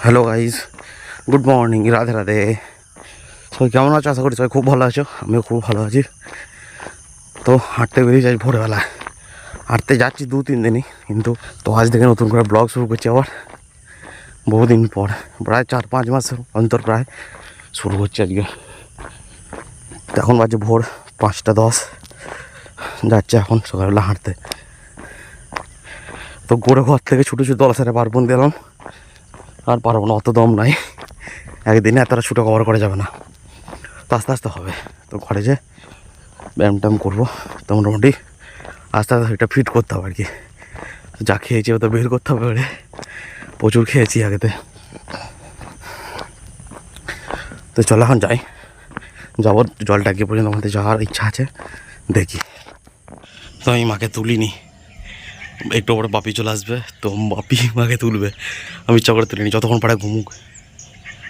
Hello guys, good morning, Radhe Radhe. সবাই কেমন আছো? আশা করি সবাই খুব ভালো আছো। আমিও খুব ভালো আছি। তো হাঁটতে বেরিয়ে যাই ভোরবেলা। হাঁটতে যাচ্ছি 2-3 দিনই, কিন্তু তো আজ থেকে নতুন করে ব্লগ শুরু করছি আবার বহুদিন পর, প্রায় 4-5 মাস অন্তর প্রায় শুরু করছি আজকে। এখন বাজে ভোর 5টা 10, যাচ্ছে এখন সকালবেলা হাঁটতে। তো গোড়ে ঘর থেকে ছুটো ছুটো দলাসারে পারবন দিলাম, আর পারবো না, অত দম নাই, একদিনে এতটা ছুটো কভার করা যাবে না, তো আস্তে আস্তে হবে। তো ঘরে যে ব্যায়াম ট্যাম করবো, তো মোটামুটি আস্তে আস্তে এটা ফিট করতে হবে আর কি। যা খেয়েছি ওটা বের করতে হবে, এবারে প্রচুর খেয়েছি আগেতে। তো চলো এখন যাই, যাবো জলটা গিয়ে পর্যন্ত আমাদের যাওয়ার ইচ্ছা আছে, দেখি। তো আমি মাকে তুলিনি, একটু পরে বাপি চলে আসবে, তো বাপি মাকে তুলবে, আমি ইচ্ছা করে তুলিনি, যতক্ষণ পাড়ায় ঘুমুক।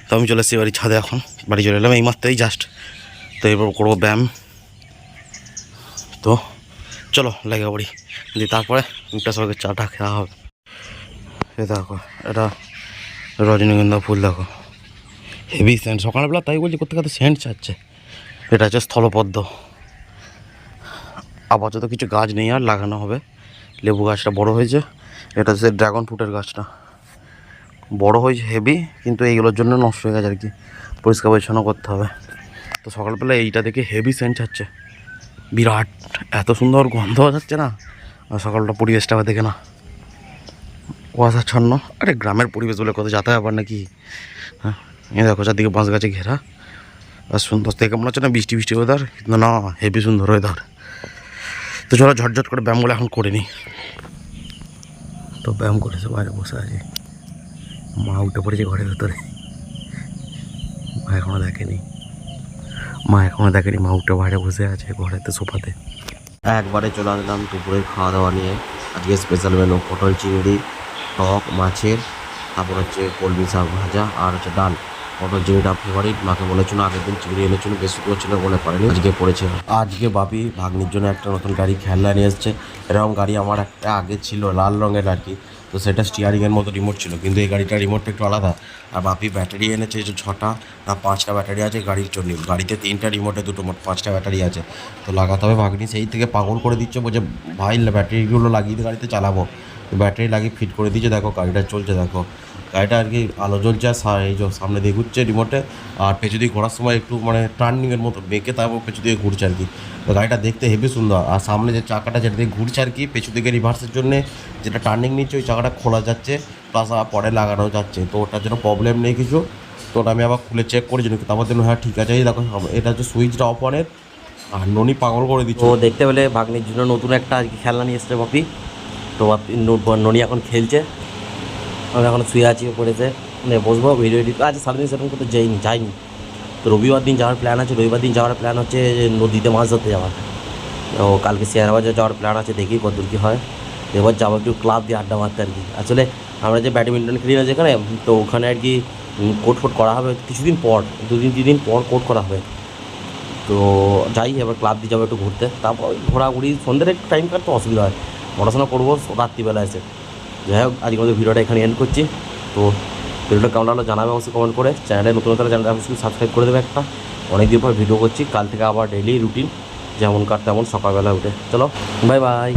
তো আমি চলে এসেছি বাড়ির ছাদে, এখন বাড়ি চলে এলাম এই মাত্রই জাস্ট। তো এবার করবো ব্যায়াম। তো চলো লেগে পড়ি, দিয়ে তারপরে একটা সঙ্গে চাটা খাওয়া হবে। এ দেখো, এটা রজনীগন্ধা ফুল, দেখো হেভি সেন্ট। সকালবেলা তাই বলছি কোথা থেকে সেন্ট চাচ্ছে। এটা হচ্ছে স্থলপদ্ম। আপাতত কিছু গাছ নেই, আর লাগানো হবে। লেবু গাছটা বড় হয়েছে, এটা হচ্ছে ড্রাগন ফ্রুটের গাছটা বড় হয়েছে হেভি, কিন্তু এইগুলোর জন্য নষ্ট হয়ে গেছে আর কি, পরিষ্কার পরিচ্ছন্ন করতে হবে। তো সকালবেলা এইটা দেখে হেভি সেন্ট চাচ্ছে, বিরাট, এত সুন্দর গন্ধ যাচ্ছে না। আর সকালটা পরিবেশটা দেখে না, কুয়াশাচ্ছন্ন। আরে গ্রামের পরিবেশ বলে কত যাতায়াত ব্যাপার নাকি। হ্যাঁ, এই দেখো চারদিকে বাঁশ গাছে ঘেরা, আর সুন্দর দেখে মনে হচ্ছে না বৃষ্টি বৃষ্টি ওয়েদার, কিন্তু না, হেভি সুন্দর ওয়েদার। তো চলো ঝটঝট করে ব্যায়ামগুলো এখন করে নিই। তো ব্যায়াম করেছে, বাইরে বসে আছে, মা উঠে পড়েছে ঘরের ভেতরে। মা এখনো দেখেনি, মা উঠে বাইরে বসে আছে ঘরেতে সোফাতে। একবারে চলে আসলাম দুপুরের খাওয়া দাওয়া নিয়ে। আজকে স্পেশাল মেনু পটল চিংড়ি, টক মাছের, তারপর হচ্ছে কলমি শাক ভাজা, আর হচ্ছে ডাল। পটল চিংড়িটা ফেভারিট, মাকে বলেছিল আগের দিন চিংড়ি এনেছিল, বেশি করেছিল বলে পারেনি, আজকে পড়েছে। আজকে বাপি ভাগ্নির জন্য একটা নতুন গাড়ি খেলনা নিয়ে এসছে। এরকম গাড়ি আমার একটা আগে ছিল লাল রঙের আর কি, তো সেটা স্টিয়ারিংয়ের মতো রিমোট ছিল, কিন্তু এই গাড়িটার রিমোটটা একটু আলাদা। আর বাপি ব্যাটারি এনেছে যে 6টা না 5টা ব্যাটারি আছে গাড়ির জন্য। গাড়িতে 3টা রিমোটে 2টো, মোট 5টা ব্যাটারি আছে। তো লাগাতে হবে। ভাগ্নি সেই থেকে পাগল করে দিচ্ছে, বলছে ভাই ব্যাটারিগুলো লাগিয়ে দিয়ে গাড়িতে চালাবো। তো ব্যাটারি লাগিয়ে ফিট করে দিচ্ছে, দেখো গাড়িটা চলছে, দেখো গাড়িটা আর কি আলো জ্বলছে, আর এই যে সামনে দিয়ে ঘুরছে রিমোটে, আর পেছু দিয়ে ঘোরার সময় একটু মানে টার্নিংয়ের মতো বেঁকে তারপর পেছু দিয়ে ঘুরছে আর কি। তো গাড়িটা দেখতে হেভি সুন্দর। আর সামনে যে চাকাটা যেটা দিয়ে ঘুরছে আর কি, পেছু দিকে রিভার্সের জন্যে যেটা টার্নিং নিচ্ছে, ওই চাকাটা খোলা যাচ্ছে, প্লাস পরে লাগানো যাচ্ছে। তো ওটার জন্য প্রবলেম নেই কিছু। তো ওটা আমি আবার খুলে চেক করেছি, কিন্তু তারপর জন্য হ্যাঁ ঠিক আছে। এই দেখো এটা হচ্ছে সুইচটা অফ অনের, আর ননি পাগল করে দিচ্ছে। তো দেখতে পেলে ভাগ্নির জন্য নতুন একটা আর কি খেলনা নিয়ে এসছে বাপি। তো ননি এখন খেলছে, আমি এখন শুয়ে আছি পড়েছে, বসবো ভিডিও এডিট। আজ সারাদিন সেরকম করতে যাইনি। তো রবিবার দিন যাওয়ার প্ল্যান আছে। রবিবার দিন যাওয়ার প্ল্যান হচ্ছে নদীতে মাছ ধরতে যাওয়ার। তো কালকে শেয়ার বাজার যাওয়ার প্ল্যান আছে, দেখি কতদূর কী হয়। এবার যাবো একটু ক্লাব দিয়ে আড্ডা মারতে আর কি। আসলে আমরা যে ব্যাডমিন্টন খেলি না যেখানে, তো ওখানে আর কি কোর্ট ফোর্ট করা হবে কিছুদিন পর, 2-3 দিন পর কোর্ট করা হবে। তো যাই, এবার ক্লাব দিয়ে যাবো একটু ঘুরতে, তারপর ঘোরাঘুরি, সন্ধ্যের একটু টাইম কাটতে অসুবিধা হয়, পড়াশোনা করবো রাত্রিবেলা এসে। যাই হোক, আজকে আমাদের ভিডিওটা এখানে এন্ড করছি। তো ভিডিওটা কেমন লাগলো জানাবে অবশ্যই কমেন্ট করে। চ্যানেলে নতুন নতুন চ্যানেলটা অবশ্যই সাবস্ক্রাইব করে দেবে একটা। অনেক দিন পর ভিডিও করছি, কাল থেকে আবার ডেইলি রুটিন যেমনকার তেমন সকালবেলা উঠে। চলো বাই বাই।